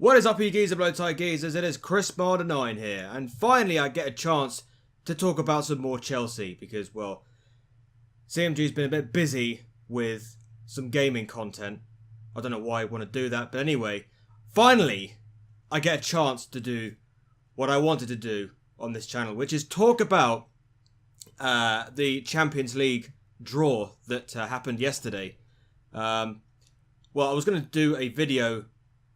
What is up, you geezer blow tie geezers? It is Chris Marder 9 here, and finally I get a chance to talk about some more Chelsea because, well, CMG's been a bit busy with some gaming content. I don't know why I want to do that, but anyway, finally I get a chance to do what I wanted to do on this channel, which is talk about the Champions League draw that happened yesterday. Well, I was going to do a video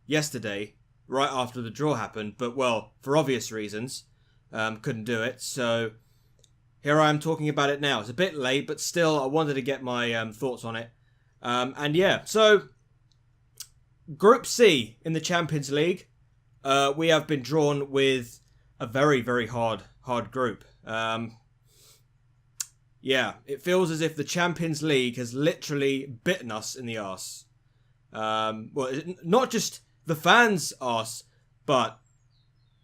yesterday, right after the draw happened, but, well, for obvious reasons, couldn't do it, so here I am talking about it now. It's a bit late, but still, I wanted to get my thoughts on it. And yeah, so, Group C in the Champions League, we have been drawn with a very, very hard group. Yeah, it feels as if the Champions League has literally bitten us in the arse. Well, not just the fans' arse, but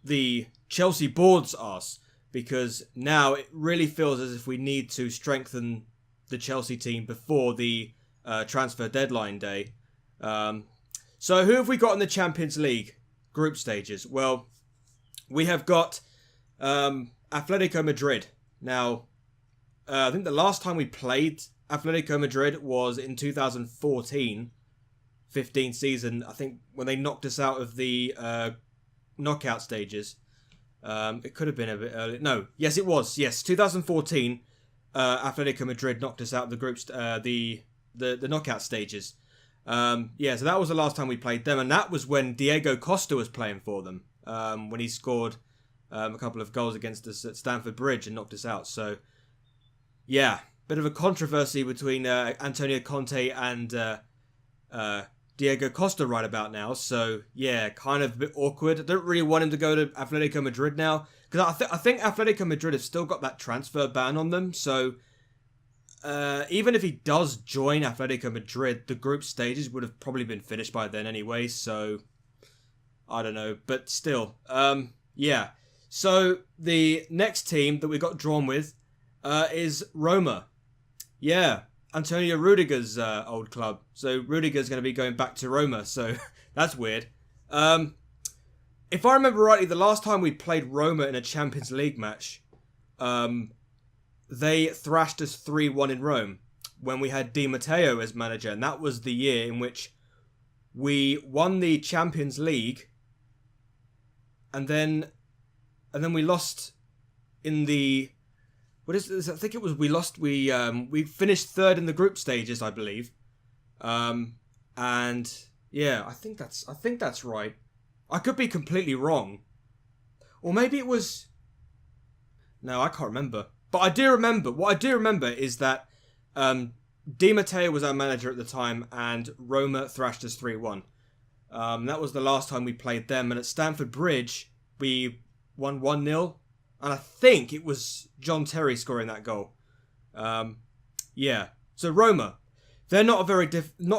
the Chelsea board's arse, because now it really feels as if we need to strengthen the Chelsea team before the transfer deadline day. So who have we got in the Champions League group stages? Well, we have got Atletico Madrid. Now, I think the last time we played Atletico Madrid was in 2014. 15 season, I think, when they knocked us out of the knockout stages. It could have been a bit earlier. No, yes, it was. Yes, 2014. Atletico Madrid knocked us out of the groups, the knockout stages. Yeah, so that was the last time we played them, and that was when Diego Costa was playing for them. When he scored a couple of goals against us at Stamford Bridge and knocked us out. So, yeah, bit of a controversy between Antonio Conte and Diego Costa right about now, so yeah, kind of a bit awkward. I don't really want him to go to Atletico Madrid now, because I think Atletico Madrid have still got that transfer ban on them, so even if he does join Atletico Madrid, the group stages would have probably been finished by then anyway, so I don't know, but still, yeah. So the next team that we got drawn with is Roma. Yeah. Antonio Rudiger's old club. So Rudiger's going to be going back to Roma. So that's weird. If I remember rightly, the last time we played Roma in a Champions League match, they thrashed us 3-1 in Rome when we had Di Matteo as manager. And that was the year in which we won the Champions League. And then we lost in the... What is this? I think it was we lost. We finished third in the group stages, I believe. And yeah, I think that's right. I could be completely wrong, or maybe it was. No, I can't remember. But I do remember. What I do remember is that Di Matteo was our manager at the time, and Roma thrashed us 3-1. That was the last time we played them, and at Stamford Bridge we won 1-0. And I think it was John Terry scoring that goal. Yeah. So Roma, they're not a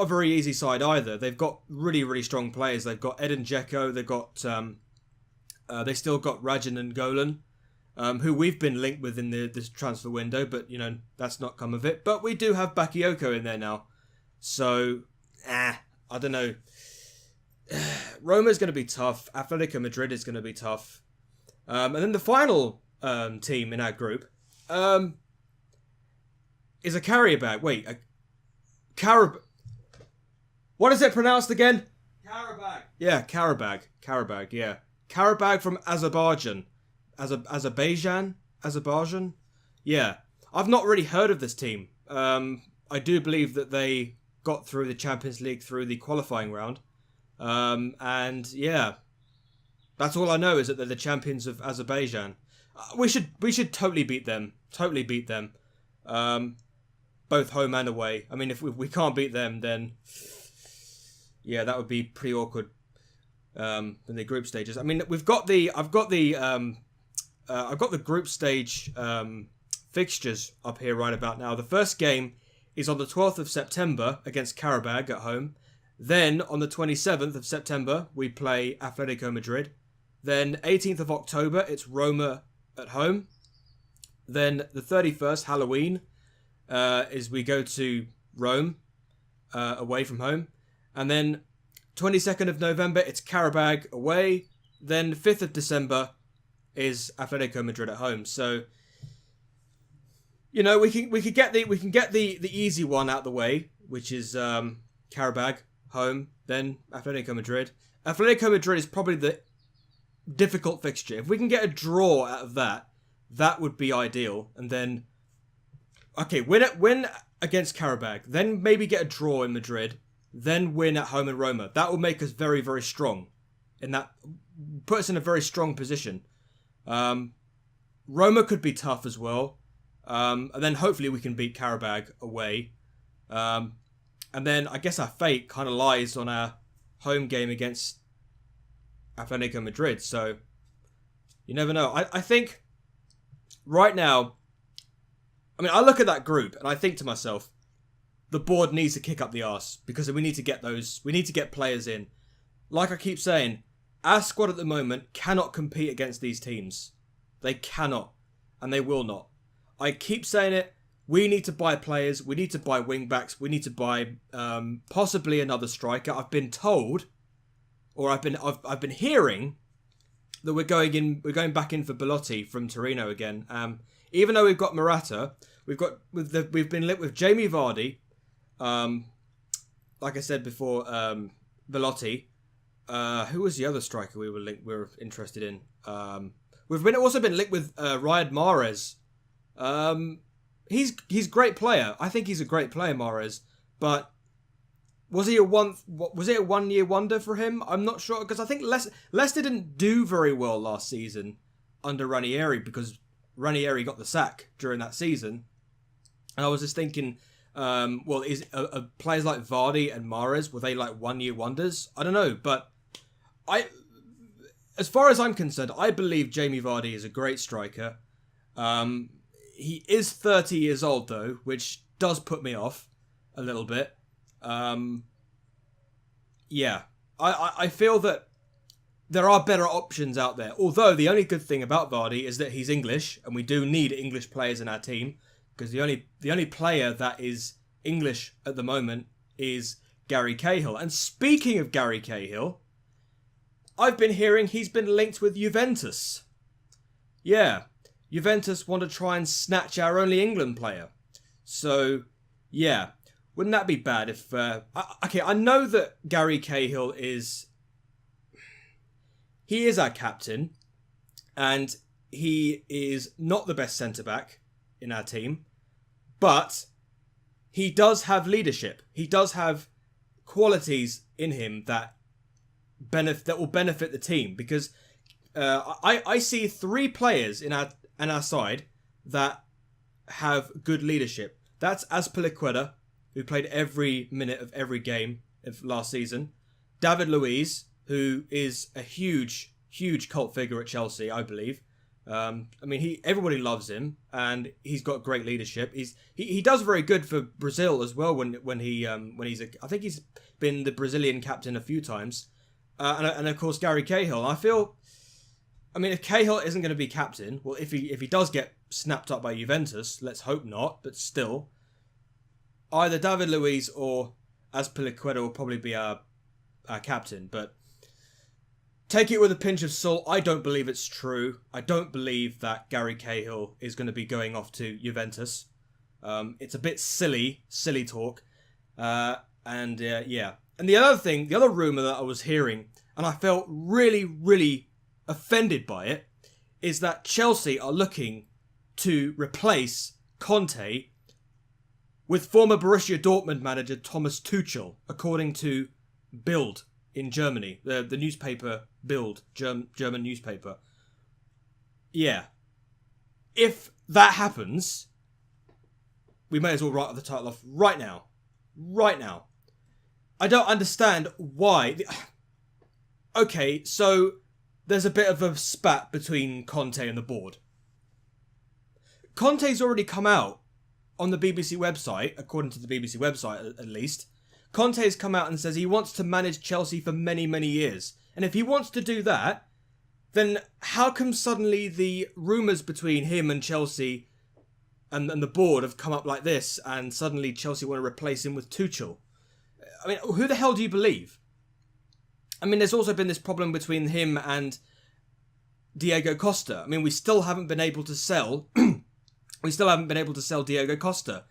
very easy side either. They've got really, really strong players. They've got Edin Dzeko. They've got they still got Rajan and Golan, who we've been linked with in this transfer window, but you know that's not come of it. But we do have Bakayoko in there now, so I don't know. Roma's going to be tough. Atletico Madrid is going to be tough. And then the final team in our group is a Qarabag. Wait, Qarabag. What is it pronounced again? Qarabag. Yeah, Qarabag. Qarabag, yeah. Qarabag from Azerbaijan. Azerbaijan? Yeah. I've not really heard of this team. I do believe that they got through the Champions League through the qualifying round. And yeah. That's all I know, is that they're the champions of Azerbaijan. We should totally beat them. Totally beat them. Both home and away. I mean, if we can't beat them, then yeah, that would be pretty awkward. In the group stages. I mean, I've got the group stage fixtures up here right about now. The first game is on the 12th of September against Qarabag at home. Then on the 27th of September we play Atletico Madrid. Then 18th of October, it's Roma at home. Then the 31st, Halloween, is we go to Rome, away from home. And then 22nd of November, it's Qarabag away. Then 5th of December is Atletico Madrid at home. So, you know, we can get the easy one out of the way, which is Qarabag home, then Atletico Madrid. Atletico Madrid is probably the difficult fixture. If we can get a draw out of that, that would be ideal. And then, okay, win against Qarabag, then maybe get a draw in Madrid, then win at home in Roma. That will make us very, very strong. Put us in a very strong position. Roma could be tough as well. And then hopefully we can beat Qarabag away. And then I guess our fate kind of lies on our home game against Atletico Madrid. So you never know. I think right now, I mean, I look at that group and I think to myself, the board needs to kick up the arse because we need to get players in. Like I keep saying, our squad at the moment cannot compete against these teams. They cannot, and they will not. I keep saying it. We need to buy players. We need to buy wing backs. We need to buy possibly another striker. I've been told, or I've been hearing that we're going back in for Belotti from Torino again. Even though we've got Morata, we've been linked with Jamie Vardy. Like I said before, Belotti. Who was the other striker we were interested in? We've also been linked with Riyad Mahrez. He's a great player. I think he's a great player, Mahrez. But was it a 1 year wonder for him? I'm not sure, because I think Leicester didn't do very well last season under Ranieri because Ranieri got the sack during that season. And I was just thinking, is players like Vardy and Mahrez, were they like 1 year wonders? I don't know, but as far as I'm concerned, I believe Jamie Vardy is a great striker. He is 30 years old though, which does put me off a little bit. Yeah, I feel that there are better options out there. Although the only good thing about Vardy is that he's English, and we do need English players in our team, because the only player that is English at the moment is Gary Cahill. And speaking of Gary Cahill, I've been hearing he's been linked with Juventus. Yeah, Juventus want to try and snatch our only England player. So, yeah, wouldn't that be bad if... I know that Gary Cahill is our captain, and he is not the best centre-back in our team, but he does have leadership. He does have qualities in him that will benefit the team, because I see 3 players in our side that have good leadership. That's Azpilicueta, who played every minute of every game of last season. David Luiz, who is a huge cult figure at Chelsea, I believe. Everybody loves him, and he's got great leadership. He does very good for Brazil as well I think he's been the Brazilian captain a few times. And of course Gary Cahill. If Cahill isn't going to be captain, well, if he does get snapped up by Juventus, let's hope not, but still, either David Luiz or Azpilicueta will probably be our captain. But take it with a pinch of salt. I don't believe it's true. I don't believe that Gary Cahill is going to be going off to Juventus. It's a bit silly talk. Yeah. And the other rumour that I was hearing, and I felt really, really offended by it, is that Chelsea are looking to replace Conte with former Borussia Dortmund manager Thomas Tuchel, according to Bild in Germany, the newspaper Bild, German newspaper. Yeah. If that happens, we may as well write the title off right now. Right now. I don't understand why. Okay, so there's a bit of a spat between Conte and the board. Conte's already come out on the BBC website, according to the BBC website at least. Conte's come out and says he wants to manage Chelsea for many, many years. And if he wants to do that, then how come suddenly the rumours between him and Chelsea and the board have come up like this, and suddenly Chelsea want to replace him with Tuchel? I mean, who the hell do you believe? I mean, there's also been this problem between him and Diego Costa. I mean, we still haven't been able to sell. We still haven't been able to sell Diego Costa.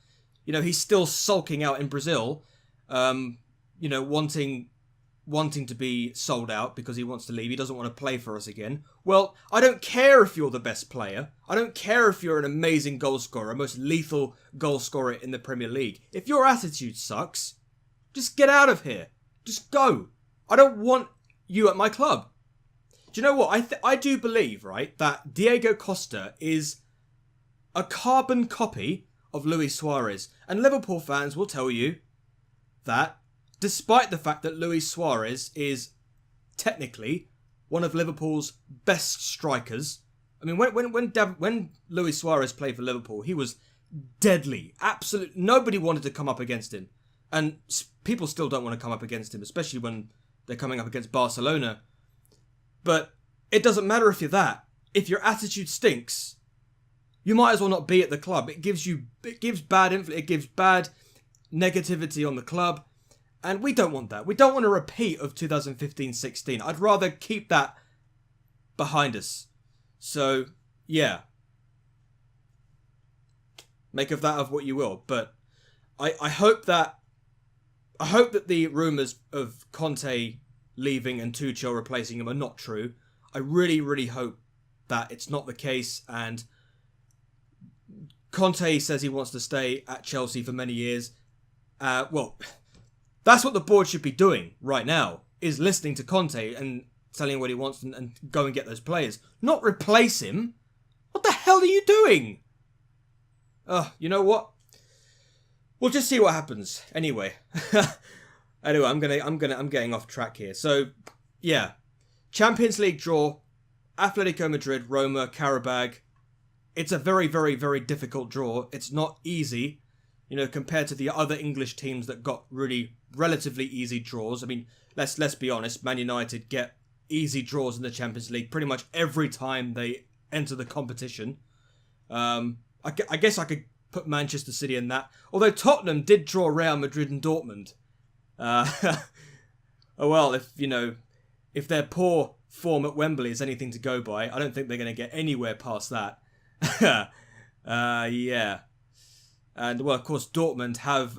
You know, he's still sulking out in Brazil. You know, wanting to be sold out because he wants to leave. He doesn't want to play for us again. Well, I don't care if you're the best player. I don't care if you're an amazing goal scorer, most lethal goal scorer in the Premier League. If your attitude sucks, just get out of here. Just go. I don't want you at my club. Do you know what? I do believe, right, that Diego Costa is a carbon copy of Luis Suarez. And Liverpool fans will tell you that despite the fact that Luis Suarez is technically one of Liverpool's best strikers. I mean, when Luis Suarez played for Liverpool, he was deadly. Absolutely, nobody wanted to come up against him. And people still don't want to come up against him, especially when they're coming up against Barcelona. But it doesn't matter if you're that. If your attitude stinks, you might as well not be at the club. It gives bad influence. It gives bad negativity on the club. And we don't want that. We don't want a repeat of 2015-16. I'd rather keep that behind us. So, yeah. Make of that of what you will. But I hope that the rumours of Conte leaving and Tuchel replacing him are not true. I really, really hope that it's not the case. And Conte says he wants to stay at Chelsea for many years. Well, that's what the board should be doing right now, is listening to Conte and telling him what he wants and go and get those players. Not replace him. What the hell are you doing? You know what? We'll just see what happens. Anyway. Anyway, I'm getting off track here. So, yeah. Champions League draw. Atletico Madrid, Roma, Qarabag. It's a very, very, very difficult draw. It's not easy, you know, compared to the other English teams that got really relatively easy draws. I mean, let's be honest. Man United get easy draws in the Champions League pretty much every time they enter the competition. I guess I could put Manchester City in that. Although Tottenham did draw Real Madrid and Dortmund. Oh well, if their poor form at Wembley is anything to go by, I don't think they're going to get anywhere past that. Yeah. And, well, of course, Dortmund have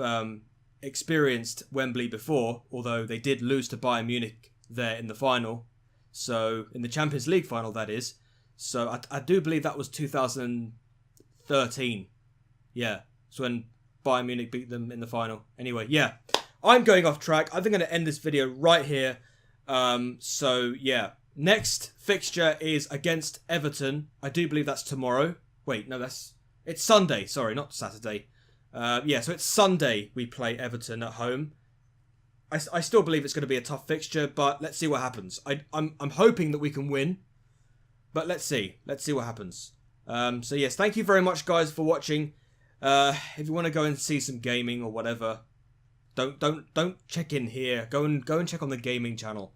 experienced Wembley before, although they did lose to Bayern Munich there in the final. So, in the Champions League final, that is. So, I do believe that was 2013. Yeah. So, when Bayern Munich beat them in the final. Anyway, yeah. I'm going off track. I think I'm going to end this video right here. So, yeah. Next fixture is against Everton. I do believe that's tomorrow. Wait, no, it's Sunday. Sorry, not Saturday. Yeah, so it's Sunday we play Everton at home. I still believe it's going to be a tough fixture, but let's see what happens. I'm hoping that we can win, but let's see. Let's see what happens. So yes, thank you very much, guys, for watching. If you want to go and see some gaming or whatever, don't check in here. Go and check on the gaming channel.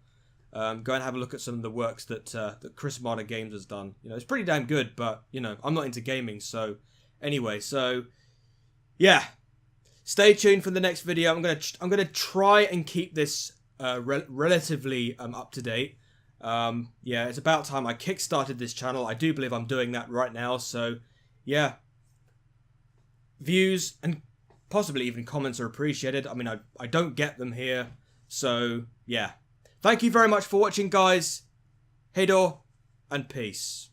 Go and have a look at some of the works that Chris Marner Games has done. You know, it's pretty damn good, but you know, I'm not into gaming, so anyway, so yeah, stay tuned for the next video. I'm gonna try and keep this relatively up to date. Yeah, it's about time I kickstarted this channel. I do believe I'm doing that right now. So yeah, views and possibly even comments are appreciated. I mean, I don't get them here, so yeah. Thank you very much for watching, guys. Hey, door, and peace.